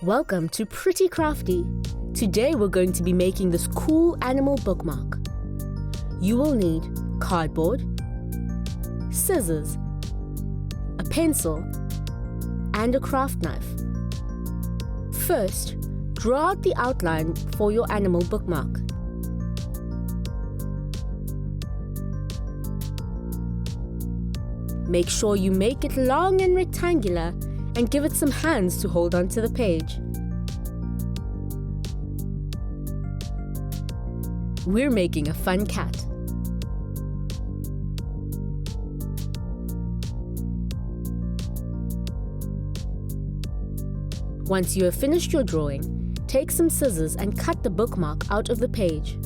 Welcome to Pretty Crafty. Today we're going to be making this cool animal bookmark. You will need cardboard, scissors, a pencil, and a craft knife. First, draw out the outline for your animal bookmark. Make sure you make it long and rectangular and give it some hands to hold onto the page. We're making a fun cat. Once you have finished your drawing, take some scissors and cut the bookmark out of the page.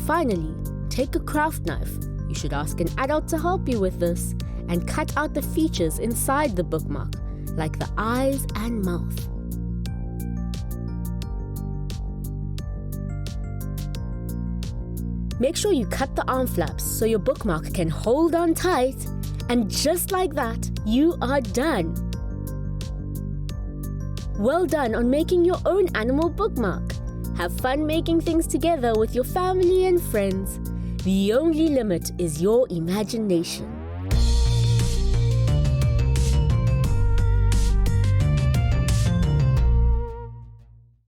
Finally, take a craft knife. You should ask an adult to help you with this and cut out the features inside the bookmark, like the eyes and mouth. Make sure you cut the arm flaps so your bookmark can hold on tight, and just like that, you are done. Well done on making your own animal bookmark. Have fun making things together with your family and friends. The only limit is your imagination.